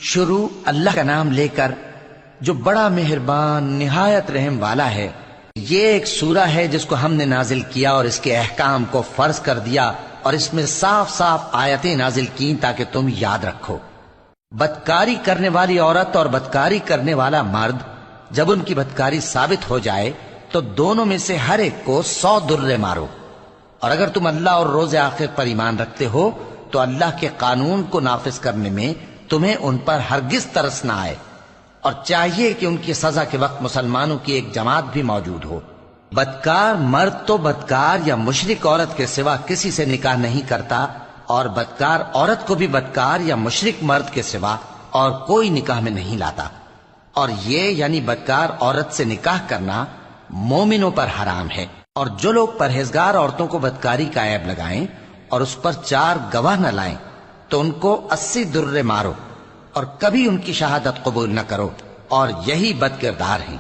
شروع اللہ کا نام لے کر جو بڑا مہربان نہایت رحم والا ہے۔ یہ ایک سورہ ہے جس کو ہم نے نازل کیا اور اس کے احکام کو فرض کر دیا اور اس میں صاف صاف آیتیں نازل کی تاکہ تم یاد رکھو۔ بدکاری کرنے والی عورت اور بدکاری کرنے والا مرد جب ان کی بدکاری ثابت ہو جائے تو دونوں میں سے ہر ایک کو 100 درے مارو، اور اگر تم اللہ اور روز آخر پر ایمان رکھتے ہو تو اللہ کے قانون کو نافذ کرنے میں تمہیں ان پر ہرگز ترس نہ آئے، اور چاہیے کہ ان کی سزا کے وقت مسلمانوں کی ایک جماعت بھی موجود ہو۔ بدکار مرد تو بدکار یا مشرک عورت کے سوا کسی سے نکاح نہیں کرتا، اور بدکار عورت کو بھی بدکار یا مشرک مرد کے سوا اور کوئی نکاح میں نہیں لاتا، اور یہ یعنی بدکار عورت سے نکاح کرنا مومنوں پر حرام ہے۔ اور جو لوگ پرہیزگار عورتوں کو بدکاری کا عیب لگائیں اور اس پر 4 گواہ نہ لائیں تو ان کو 80 درے مارو، اور کبھی ان کی شہادت قبول نہ کرو، اور یہی بد کردار ہیں۔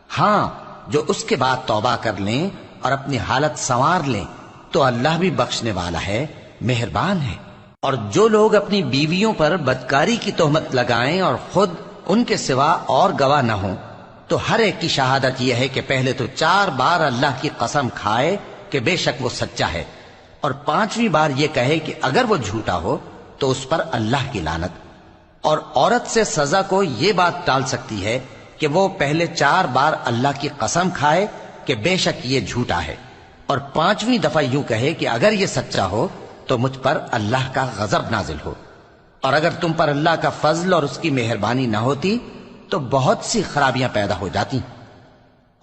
ہاں، جو اس کے بعد توبہ کر لیں اور اپنی حالت سنوار لیں تو اللہ بھی بخشنے والا ہے، مہربان ہے۔ اور جو لوگ اپنی بیویوں پر بدکاری کی تہمت لگائیں اور خود ان کے سوا اور گواہ نہ ہوں تو ہر ایک کی شہادت یہ ہے کہ پہلے تو 4 بار اللہ کی قسم کھائے کہ بے شک وہ سچا ہے، اور 5ویں بار یہ کہے کہ اگر وہ جھوٹا ہو تو اس پر اللہ کی لعنت۔ اور عورت سے سزا کو یہ بات ٹال سکتی ہے کہ وہ پہلے 4 بار اللہ کی قسم کھائے کہ بے شک یہ جھوٹا ہے، اور 5ویں دفعہ یوں کہے کہ اگر یہ سچا ہو تو مجھ پر اللہ کا غضب نازل ہو۔ اور اگر تم پر اللہ کا فضل اور اس کی مہربانی نہ ہوتی تو بہت سی خرابیاں پیدا ہو جاتی۔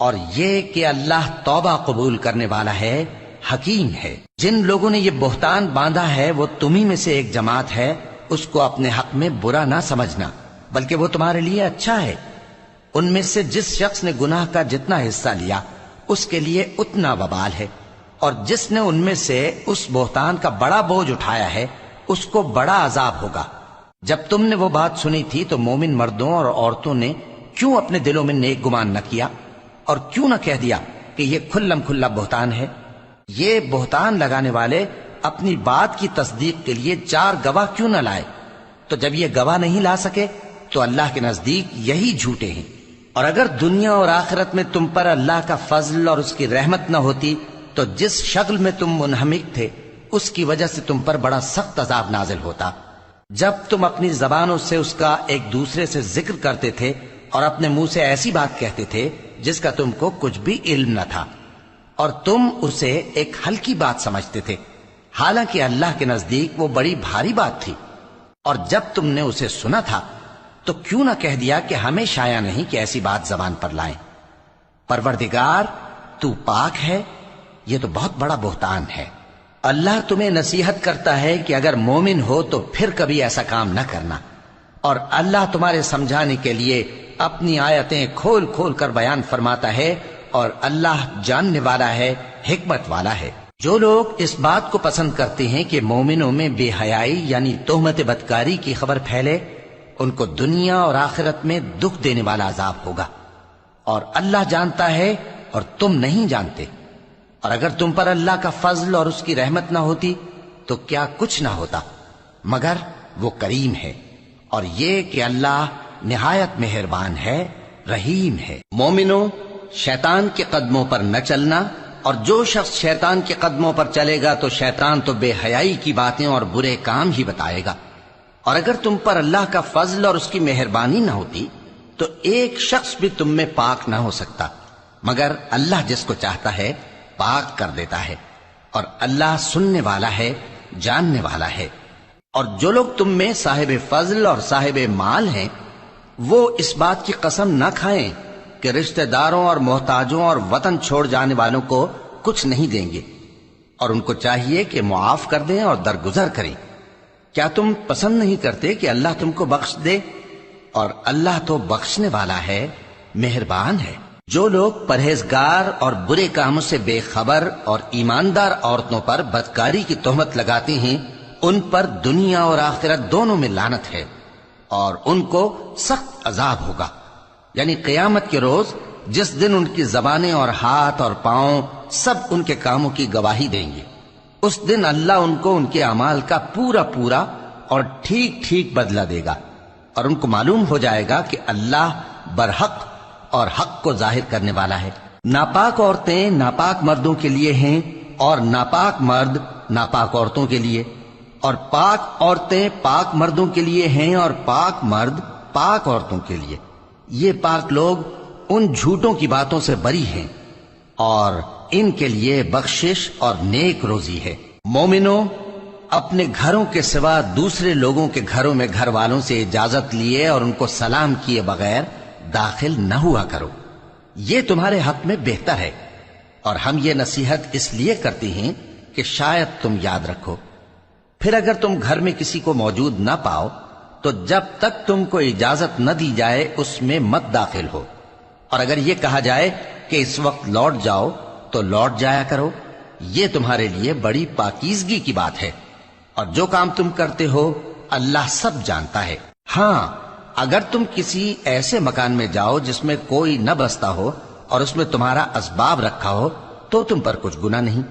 اور یہ کہ اللہ توبہ قبول کرنے والا ہے، حکیم ہے۔ جن لوگوں نے یہ بہتان باندھا ہے وہ تمہیں میں سے ایک جماعت ہے، اس کو اپنے حق میں برا نہ سمجھنا، بلکہ وہ تمہارے لیے اچھا ہے۔ ان میں سے جس شخص نے گناہ کا جتنا حصہ لیا اس کے لیے اتنا وبال ہے، اور جس نے ان میں سے اس بہتان کا بڑا بوجھ اٹھایا ہے اس کو بڑا عذاب ہوگا۔ جب تم نے وہ بات سنی تھی تو مومن مردوں اور عورتوں نے کیوں اپنے دلوں میں نیک گمان نہ کیا، اور کیوں نہ کہہ دیا کہ یہ کھلم کھلا بہتان ہے؟ یہ بہتان لگانے والے اپنی بات کی تصدیق کے لیے 4 گواہ کیوں نہ لائے؟ تو جب یہ گواہ نہیں لا سکے تو اللہ کے نزدیک یہی جھوٹے ہیں۔ اور اگر دنیا اور آخرت میں تم پر اللہ کا فضل اور اس کی رحمت نہ ہوتی تو جس شکل میں تم منہمک تھے اس کی وجہ سے تم پر بڑا سخت عذاب نازل ہوتا، جب تم اپنی زبانوں سے اس کا ایک دوسرے سے ذکر کرتے تھے اور اپنے منہ سے ایسی بات کہتے تھے جس کا تم کو کچھ بھی علم نہ تھا، اور تم اسے ایک ہلکی بات سمجھتے تھے، حالانکہ اللہ کے نزدیک وہ بڑی بھاری بات تھی۔ اور جب تم نے اسے سنا تھا تو کیوں نہ کہہ دیا کہ ہمیں شایع نہیں کہ ایسی بات زبان پر لائیں؟ پروردگار تو پاک ہے، یہ تو بہت بڑا بہتان ہے۔ اللہ تمہیں نصیحت کرتا ہے کہ اگر مومن ہو تو پھر کبھی ایسا کام نہ کرنا، اور اللہ تمہارے سمجھانے کے لیے اپنی آیتیں کھول کھول کر بیان فرماتا ہے، اور اللہ جاننے والا ہے، حکمت والا ہے۔ جو لوگ اس بات کو پسند کرتے ہیں کہ مومنوں میں بے حیائی یعنی تہمت بدکاری کی خبر پھیلے، ان کو دنیا اور آخرت میں دکھ دینے والا عذاب ہوگا، اور اللہ جانتا ہے اور تم نہیں جانتے۔ اور اگر تم پر اللہ کا فضل اور اس کی رحمت نہ ہوتی تو کیا کچھ نہ ہوتا، مگر وہ کریم ہے، اور یہ کہ اللہ نہایت مہربان ہے، رحیم ہے۔ مومنوں، شیطان کے قدموں پر نہ چلنا، اور جو شخص شیطان کے قدموں پر چلے گا تو شیطان تو بے حیائی کی باتیں اور برے کام ہی بتائے گا۔ اور اگر تم پر اللہ کا فضل اور اس کی مہربانی نہ ہوتی تو ایک شخص بھی تم میں پاک نہ ہو سکتا، مگر اللہ جس کو چاہتا ہے پاک کر دیتا ہے، اور اللہ سننے والا ہے، جاننے والا ہے۔ اور جو لوگ تم میں صاحب فضل اور صاحب مال ہیں وہ اس بات کی قسم نہ کھائیں کہ رشتہ داروں اور محتاجوں اور وطن چھوڑ جانے والوں کو کچھ نہیں دیں گے، اور ان کو چاہیے کہ معاف کر دیں اور درگزر کریں۔ کیا تم پسند نہیں کرتے کہ اللہ تم کو بخش دے؟ اور اللہ تو بخشنے والا ہے، مہربان ہے۔ جو لوگ پرہیزگار اور برے کاموں سے بے خبر اور ایماندار عورتوں پر بدکاری کی تہمت لگاتے ہیں ان پر دنیا اور آخرت دونوں میں لعنت ہے، اور ان کو سخت عذاب ہوگا، یعنی قیامت کے روز جس دن ان کی زبانیں اور ہاتھ اور پاؤں سب ان کے کاموں کی گواہی دیں گے۔ اس دن اللہ ان کو ان کے اعمال کا پورا پورا اور ٹھیک ٹھیک بدلہ دے گا، اور ان کو معلوم ہو جائے گا کہ اللہ برحق اور حق کو ظاہر کرنے والا ہے۔ ناپاک عورتیں ناپاک مردوں کے لیے ہیں اور ناپاک مرد ناپاک عورتوں کے لیے، اور پاک عورتیں پاک مردوں کے لیے ہیں اور پاک مرد پاک عورتوں کے لیے۔ یہ پاک لوگ ان جھوٹوں کی باتوں سے بری ہیں اور ان کے لیے بخشش اور نیک روزی ہے۔ مومنوں، اپنے گھروں کے سوا دوسرے لوگوں کے گھروں میں گھر والوں سے اجازت لیے اور ان کو سلام کیے بغیر داخل نہ ہوا کرو، یہ تمہارے حق میں بہتر ہے، اور ہم یہ نصیحت اس لیے کرتے ہیں کہ شاید تم یاد رکھو۔ پھر اگر تم گھر میں کسی کو موجود نہ پاؤ تو جب تک تم کو اجازت نہ دی جائے اس میں مت داخل ہو، اور اگر یہ کہا جائے کہ اس وقت لوٹ جاؤ تو لوٹ جایا کرو، یہ تمہارے لیے بڑی پاکیزگی کی بات ہے، اور جو کام تم کرتے ہو اللہ سب جانتا ہے۔ ہاں، اگر تم کسی ایسے مکان میں جاؤ جس میں کوئی نہ بستا ہو اور اس میں تمہارا اسباب رکھا ہو تو تم پر کچھ گناہ نہیں،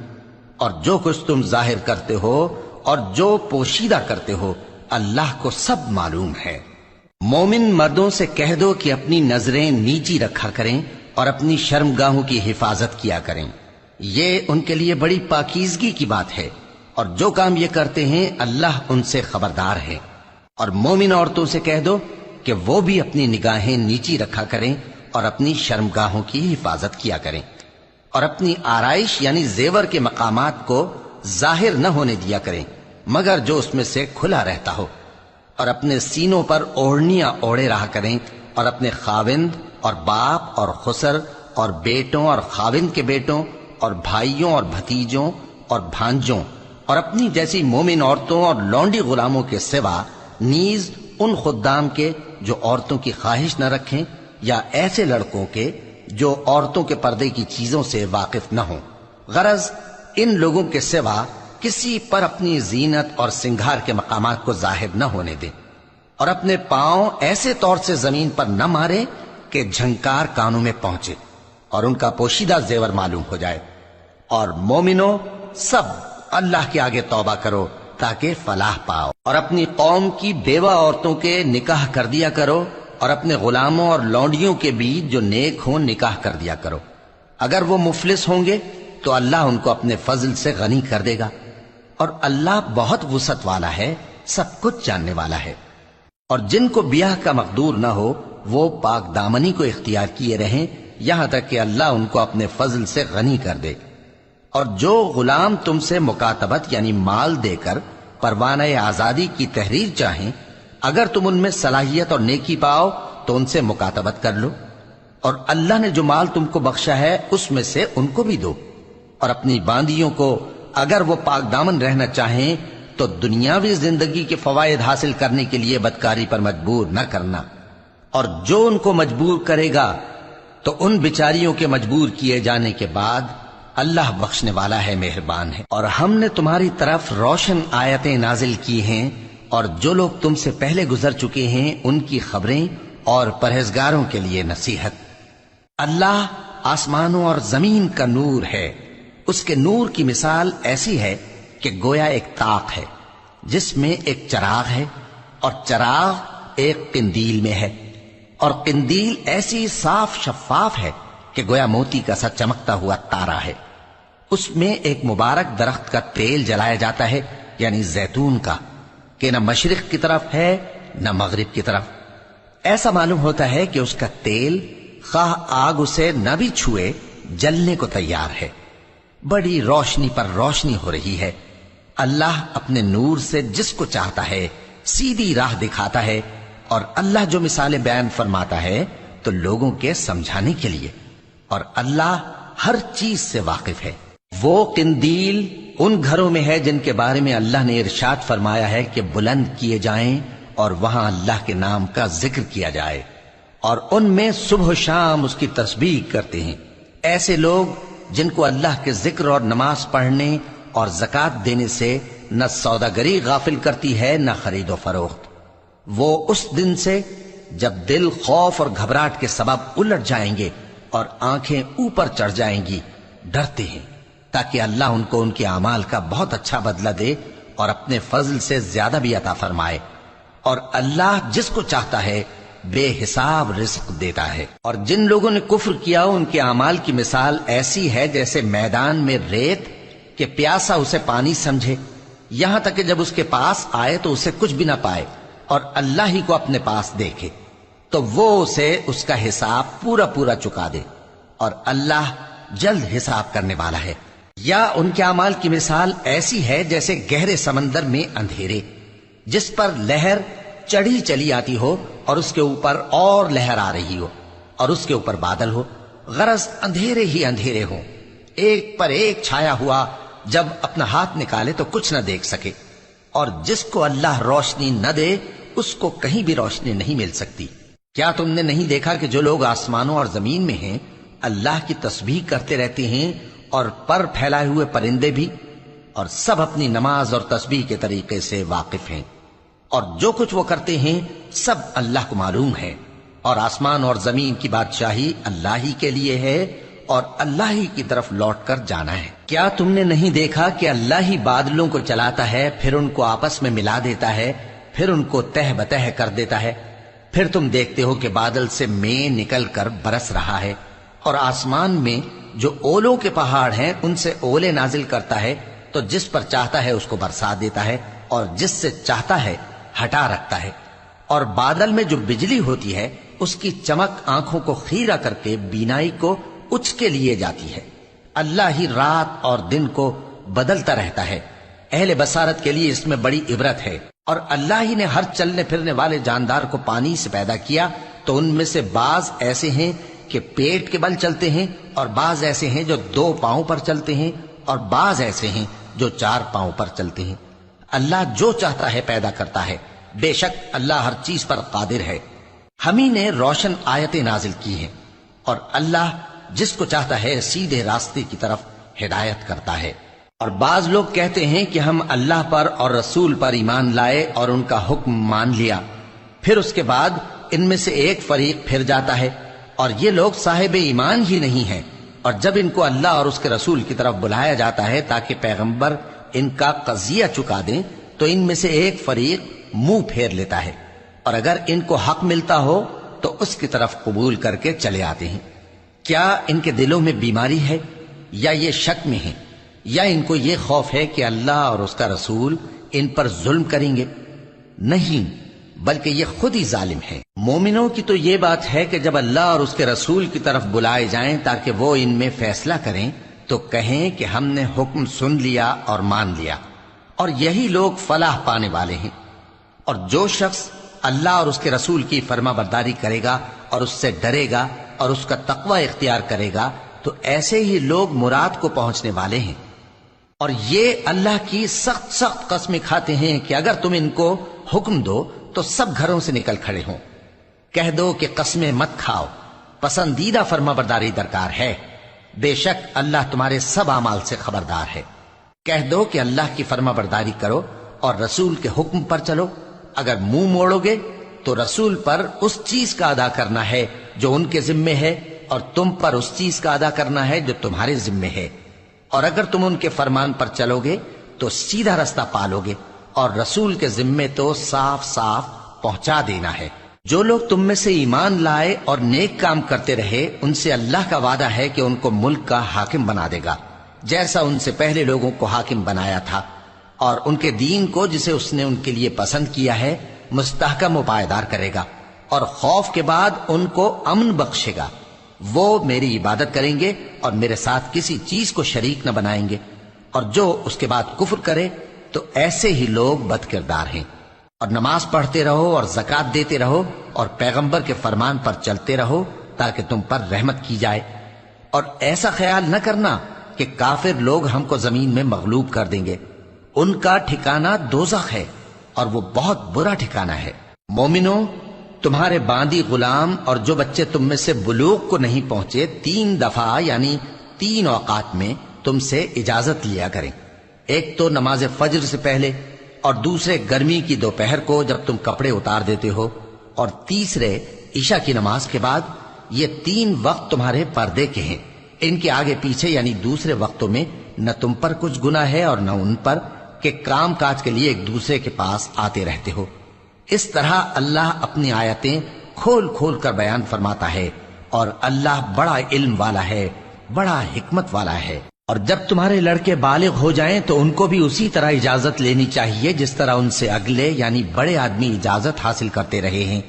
اور جو کچھ تم ظاہر کرتے ہو اور جو پوشیدہ کرتے ہو اللہ کو سب معلوم ہے۔ مومن مردوں سے کہہ دو کہ اپنی نظریں نیچی رکھا کریں اور اپنی شرمگاہوں کی حفاظت کیا کریں، یہ ان کے لیے بڑی پاکیزگی کی بات ہے، اور جو کام یہ کرتے ہیں اللہ ان سے خبردار ہے۔ اور مومن عورتوں سے کہہ دو کہ وہ بھی اپنی نگاہیں نیچی رکھا کریں اور اپنی شرمگاہوں کی حفاظت کیا کریں، اور اپنی آرائش یعنی زیور کے مقامات کو ظاہر نہ ہونے دیا کریں مگر جو اس میں سے کھلا رہتا ہو، اور اپنے سینوں پر اوڑھنیاں اوڑھے رہا کریں، اور اپنے خاوند اور باپ اور خسر اور بیٹوں اور خاوند کے بیٹوں اور بھائیوں اور بھتیجوں اور بھانجوں اور اپنی جیسی مومن عورتوں اور لونڈی غلاموں کے سوا نیز ان خدام کے جو عورتوں کی خواہش نہ رکھیں، یا ایسے لڑکوں کے جو عورتوں کے پردے کی چیزوں سے واقف نہ ہوں، غرض ان لوگوں کے سوا کسی پر اپنی زینت اور سنگھار کے مقامات کو ظاہر نہ ہونے دیں، اور اپنے پاؤں ایسے طور سے زمین پر نہ مارے کہ جھنکار کانوں میں پہنچے اور ان کا پوشیدہ زیور معلوم ہو جائے۔ اور مومنوں، سب اللہ کے آگے توبہ کرو تاکہ فلاح پاؤ، اور اپنی قوم کی بیوہ عورتوں کے نکاح کر دیا کرو، اور اپنے غلاموں اور لونڈیوں کے بیچ جو نیک ہوں نکاح کر دیا کرو۔ اگر وہ مفلس ہوں گے تو اللہ ان کو اپنے فضل سے غنی کر دے گا، اور اللہ بہت وسعت والا ہے، سب کچھ جاننے والا ہے۔ اور جن کو بیاہ کا مقدور نہ ہو وہ پاک دامنی کو اختیار کیے رہیں یہاں تک کہ اللہ ان کو اپنے فضل سے غنی کر دے۔ اور جو غلام تم سے مکاتبت یعنی مال دے کر پروانہ آزادی کی تحریر چاہیں، اگر تم ان میں صلاحیت اور نیکی پاؤ تو ان سے مکاتبت کر لو، اور اللہ نے جو مال تم کو بخشا ہے اس میں سے ان کو بھی دو۔ اور اپنی باندیوں کو اگر وہ پاک دامن رہنا چاہیں تو دنیاوی زندگی کے فوائد حاصل کرنے کے لیے بدکاری پر مجبور نہ کرنا، اور جو ان کو مجبور کرے گا تو ان بیچاریوں کے مجبور کیے جانے کے بعد اللہ بخشنے والا ہے، مہربان ہے۔ اور ہم نے تمہاری طرف روشن آیتیں نازل کی ہیں، اور جو لوگ تم سے پہلے گزر چکے ہیں ان کی خبریں اور پرہیزگاروں کے لیے نصیحت۔ اللہ آسمانوں اور زمین کا نور ہے، اس کے نور کی مثال ایسی ہے کہ گویا ایک طاق ہے جس میں ایک چراغ ہے، اور چراغ ایک قندیل میں ہے، اور قندیل ایسی صاف شفاف ہے کہ گویا موتی کا سا چمکتا ہوا تارا ہے۔ اس میں ایک مبارک درخت کا تیل جلایا جاتا ہے یعنی زیتون کا، کہ نہ مشرق کی طرف ہے نہ مغرب کی طرف۔ ایسا معلوم ہوتا ہے کہ اس کا تیل خواہ آگ اسے نہ بھی چھوئے جلنے کو تیار ہے، بڑی روشنی پر روشنی ہو رہی ہے۔ اللہ اپنے نور سے جس کو چاہتا ہے سیدھی راہ دکھاتا ہے، اور اللہ جو مثالیں بیان فرماتا ہے تو لوگوں کے سمجھانے کے لیے، اور اللہ ہر چیز سے واقف ہے۔ وہ قندیل ان گھروں میں ہے جن کے بارے میں اللہ نے ارشاد فرمایا ہے کہ بلند کیے جائیں اور وہاں اللہ کے نام کا ذکر کیا جائے، اور ان میں صبح و شام اس کی تسبیح کرتے ہیں۔ ایسے لوگ جن کو اللہ کے ذکر اور نماز پڑھنے اور زکوٰۃ دینے سے نہ سوداگری غافل کرتی ہے نہ خرید و فروخت، وہ اس دن سے جب دل خوف اور گھبراہٹ کے سبب الٹ جائیں گے اور آنکھیں اوپر چڑھ جائیں گی ڈرتے ہیں، تاکہ اللہ ان کو ان کے اعمال کا بہت اچھا بدلہ دے اور اپنے فضل سے زیادہ بھی عطا فرمائے۔ اور اللہ جس کو چاہتا ہے بے حساب رزق دیتا ہے۔ اور جن لوگوں نے کفر کیا ان کے اعمال کی مثال ایسی ہے جیسے میدان میں ریت کہ پیاسا اسے پانی سمجھے، یہاں تک کہ جب اس کے پاس آئے تو اسے کچھ بھی نہ پائے اور اللہ ہی کو اپنے پاس دیکھے تو وہ اسے اس کا حساب پورا پورا چکا دے، اور اللہ جلد حساب کرنے والا ہے۔ یا ان کے اعمال کی مثال ایسی ہے جیسے گہرے سمندر میں اندھیرے جس پر لہر چڑھی چلی آتی ہو اور اس کے اوپر اور لہر آ رہی ہو اور اس کے اوپر بادل ہو، غرض اندھیرے ہی اندھیرے ہوں، ایک پر ایک چھایا ہوا، جب اپنا ہاتھ نکالے تو کچھ نہ دیکھ سکے۔ اور جس کو اللہ روشنی نہ دے اس کو کہیں بھی روشنی نہیں مل سکتی۔ کیا تم نے نہیں دیکھا کہ جو لوگ آسمانوں اور زمین میں ہیں اللہ کی تسبیح کرتے رہتے ہیں، اور پر پھیلائے ہوئے پرندے بھی، اور سب اپنی نماز اور تسبیح کے طریقے سے واقف ہیں، اور جو کچھ وہ کرتے ہیں سب اللہ کو معلوم ہے، اور آسمان اور زمین کی بادشاہی اللہ ہی کے لیے ہے اور اللہ ہی کی طرف لوٹ کر جانا ہے۔ کیا تم نے نہیں دیکھا کہ اللہ ہی بادلوں کو چلاتا ہے، پھر ان کو آپس میں ملا دیتا ہے، پھر ان کو تہ بتہ کر دیتا ہے، پھر تم دیکھتے ہو کہ بادل سے مے نکل کر برس رہا ہے، اور آسمان میں جو اولوں کے پہاڑ ہیں ان سے اولے نازل کرتا ہے، تو جس پر چاہتا ہے اس کو برسا دیتا ہے اور جس سے چاہتا ہے ہٹا رکھتا ہے۔ اور بادل میں جو بجلی ہوتی ہے اس کی چمک آنکھوں کو خیرہ کر کے بینائی کو اچ کے لیے جاتی ہے۔ اللہ ہی رات اور دن کو بدلتا رہتا ہے، اہل بصارت کے لیے اس میں بڑی عبرت ہے۔ اور اللہ ہی نے ہر چلنے پھرنے والے جاندار کو پانی سے پیدا کیا، تو ان میں سے بعض ایسے ہیں کہ پیٹ کے بل چلتے ہیں، اور بعض ایسے ہیں جو 2 پاؤں پر چلتے ہیں، اور بعض ایسے ہیں جو 4 پاؤں پر چلتے ہیں۔ اللہ جو چاہتا ہے پیدا کرتا ہے، بے شک اللہ ہر چیز پر قادر ہے۔ ہم ہی نے روشن آیتیں نازل کی ہیں، اور اللہ جس کو چاہتا ہے سیدھے راستے کی طرف ہدایت کرتا ہے۔ اور بعض لوگ کہتے ہیں کہ ہم اللہ پر اور رسول پر ایمان لائے اور ان کا حکم مان لیا، پھر اس کے بعد ان میں سے ایک فریق پھر جاتا ہے، اور یہ لوگ صاحب ایمان ہی نہیں ہیں۔ اور جب ان کو اللہ اور اس کے رسول کی طرف بلایا جاتا ہے تاکہ پیغمبر ان کا قضیہ چکا دیں، تو ان میں سے ایک فریق منہ پھیر لیتا ہے، اور اگر ان کو حق ملتا ہو تو اس کی طرف قبول کر کے چلے آتے ہیں۔ کیا ان کے دلوں میں بیماری ہے، یا یہ شک میں ہیں، یا ان کو یہ خوف ہے کہ اللہ اور اس کا رسول ان پر ظلم کریں گے؟ نہیں، بلکہ یہ خود ہی ظالم ہے۔ مومنوں کی تو یہ بات ہے کہ جب اللہ اور اس کے رسول کی طرف بلائے جائیں تاکہ وہ ان میں فیصلہ کریں تو کہیں کہ ہم نے حکم سن لیا اور مان لیا، اور یہی لوگ فلاح پانے والے ہیں۔ اور جو شخص اللہ اور اس کے رسول کی فرما برداری کرے گا اور اس سے ڈرے گا اور اس کا تقوی اختیار کرے گا تو ایسے ہی لوگ مراد کو پہنچنے والے ہیں۔ اور یہ اللہ کی سخت سخت قسمیں کھاتے ہیں کہ اگر تم ان کو حکم دو تو سب گھروں سے نکل کھڑے ہوں۔ کہہ دو کہ قسمیں مت کھاؤ، پسندیدہ فرما برداری درکار ہے، بے شک اللہ تمہارے سب اعمال سے خبردار ہے۔ کہہ دو کہ اللہ کی فرما برداری کرو اور رسول کے حکم پر چلو، اگر منہ موڑو گے تو رسول پر اس چیز کا ادا کرنا ہے جو ان کے ذمے ہے، اور تم پر اس چیز کا ادا کرنا ہے جو تمہارے ذمے ہے، اور اگر تم ان کے فرمان پر چلو گے تو سیدھا رستہ پالو گے، اور رسول کے ذمے تو صاف صاف پہنچا دینا ہے۔ جو لوگ تم میں سے ایمان لائے اور نیک کام کرتے رہے ان سے اللہ کا وعدہ ہے کہ ان کو ملک کا حاکم بنا دے گا، جیسا ان سے پہلے لوگوں کو حاکم بنایا تھا، اور ان کے دین کو جسے اس نے ان کے لیے پسند کیا ہے مستحکم و پائیدار کرے گا، اور خوف کے بعد ان کو امن بخشے گا۔ وہ میری عبادت کریں گے اور میرے ساتھ کسی چیز کو شریک نہ بنائیں گے، اور جو اس کے بعد کفر کرے تو ایسے ہی لوگ بد کردار ہیں۔ اور نماز پڑھتے رہو اور زکوٰۃ دیتے رہو اور پیغمبر کے فرمان پر چلتے رہو تاکہ تم پر رحمت کی جائے، اور ایسا خیال نہ کرنا کہ کافر لوگ ہم کو زمین میں مغلوب کر دیں گے، ان کا ٹھکانہ دوزخ ہے اور وہ بہت برا ٹھکانہ ہے۔ مومنوں، تمہارے باندی غلام اور جو بچے تم میں سے بلوغ کو نہیں پہنچے 3 دفعہ یعنی 3 اوقات میں تم سے اجازت لیا کریں، ایک تو نماز فجر سے پہلے، اور دوسرے گرمی کی دوپہر کو جب تم کپڑے اتار دیتے ہو، اور تیسرے عشاء کی نماز کے بعد۔ یہ 3 وقت تمہارے پردے کے ہیں، ان کے آگے پیچھے یعنی دوسرے وقتوں میں نہ تم پر کچھ گناہ ہے اور نہ ان پر، کہ کام کاج کے لیے ایک دوسرے کے پاس آتے رہتے ہو۔ اس طرح اللہ اپنی آیتیں کھول کھول کر بیان فرماتا ہے، اور اللہ بڑا علم والا ہے، بڑا حکمت والا ہے۔ اور جب تمہارے لڑکے بالغ ہو جائیں تو ان کو بھی اسی طرح اجازت لینی چاہیے جس طرح ان سے اگلے یعنی بڑے آدمی اجازت حاصل کرتے رہے ہیں۔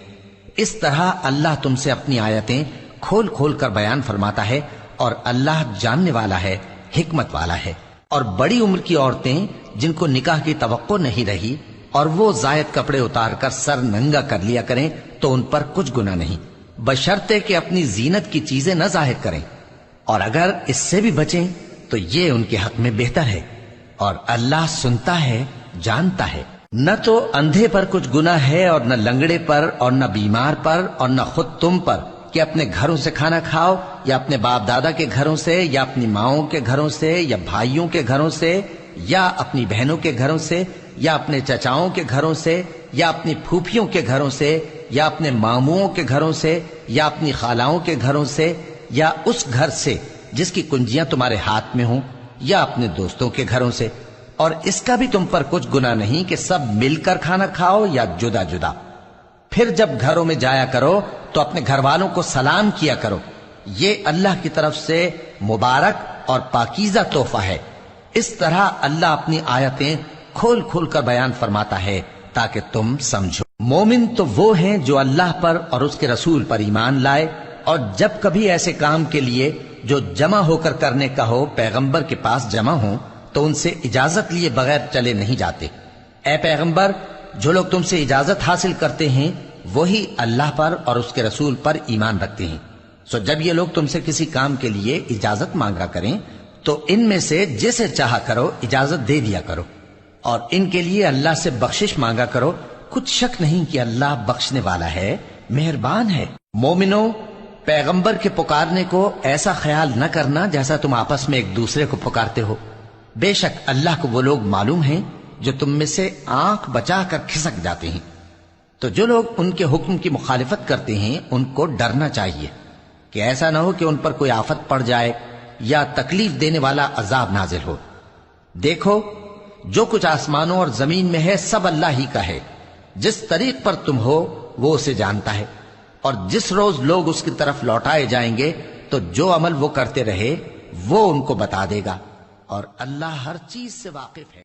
اس طرح اللہ تم سے اپنی آیتیں کھول کھول کر بیان فرماتا ہے، اور اللہ جاننے والا ہے، حکمت والا ہے۔ اور بڑی عمر کی عورتیں جن کو نکاح کی توقع نہیں رہی اور وہ زائد کپڑے اتار کر سر ننگا کر لیا کریں تو ان پر کچھ گناہ نہیں، بشرطے کہ اپنی زینت کی چیزیں نہ ظاہر کریں، اور اگر اس سے بھی بچیں تو یہ ان کے حق میں بہتر ہے، اور اللہ سنتا ہے، جانتا ہے۔ نہ تو اندھے پر کچھ گناہ ہے، اور نہ لنگڑے پر، اور نہ بیمار پر، اور نہ خود تم پر کہ اپنے گھروں سے کھانا کھاؤ، یا اپنے باپ دادا کے گھروں سے، یا اپنی ماؤں کے گھروں سے، یا بھائیوں کے گھروں سے، یا اپنی بہنوں کے گھروں سے، یا اپنے چچاؤں کے گھروں سے، یا اپنی پھوپھیوں کے گھروں سے، یا اپنے ماموؤں کے گھروں سے، یا اپنی خالاؤں کے گھروں سے، یا اس گھر سے جس کی کنجیاں تمہارے ہاتھ میں ہوں، یا اپنے دوستوں کے گھروں سے۔ اور اس کا بھی تم پر کچھ گناہ نہیں کہ سب مل کر کھانا کھاؤ یا جدا جدا۔ پھر جب گھروں میں جایا کرو تو اپنے گھر والوں کو سلام کیا کرو، یہ اللہ کی طرف سے مبارک اور پاکیزہ تحفہ ہے۔ اس طرح اللہ اپنی آیتیں کھول کھول کر بیان فرماتا ہے تاکہ تم سمجھو۔ مومن تو وہ ہیں جو اللہ پر اور اس کے رسول پر ایمان لائے، اور جب کبھی ایسے کام کے لیے جو جمع ہو کر کرنے کا ہو پیغمبر کے پاس جمع ہوں تو ان سے اجازت لیے بغیر چلے نہیں جاتے۔ اے پیغمبر، جو لوگ تم سے اجازت حاصل کرتے ہیں وہی اللہ پر اور اس کے رسول پر ایمان رکھتے ہیں، سو جب یہ لوگ تم سے کسی کام کے لیے اجازت مانگا کریں تو ان میں سے جسے چاہا کرو اجازت دے دیا کرو، اور ان کے لیے اللہ سے بخشش مانگا کرو، کچھ شک نہیں کہ اللہ بخشنے والا ہے، مہربان ہے۔ مومنو، پیغمبر کے پکارنے کو ایسا خیال نہ کرنا جیسا تم آپس میں ایک دوسرے کو پکارتے ہو، بے شک اللہ کو وہ لوگ معلوم ہیں جو تم میں سے آنکھ بچا کر کھسک جاتے ہیں۔ تو جو لوگ ان کے حکم کی مخالفت کرتے ہیں ان کو ڈرنا چاہیے کہ ایسا نہ ہو کہ ان پر کوئی آفت پڑ جائے یا تکلیف دینے والا عذاب نازل ہو۔ دیکھو، جو کچھ آسمانوں اور زمین میں ہے سب اللہ ہی کا ہے، جس طریق پر تم ہو وہ اسے جانتا ہے، اور جس روز لوگ اس کی طرف لوٹائے جائیں گے تو جو عمل وہ کرتے رہے وہ ان کو بتا دے گا، اور اللہ ہر چیز سے واقف ہے۔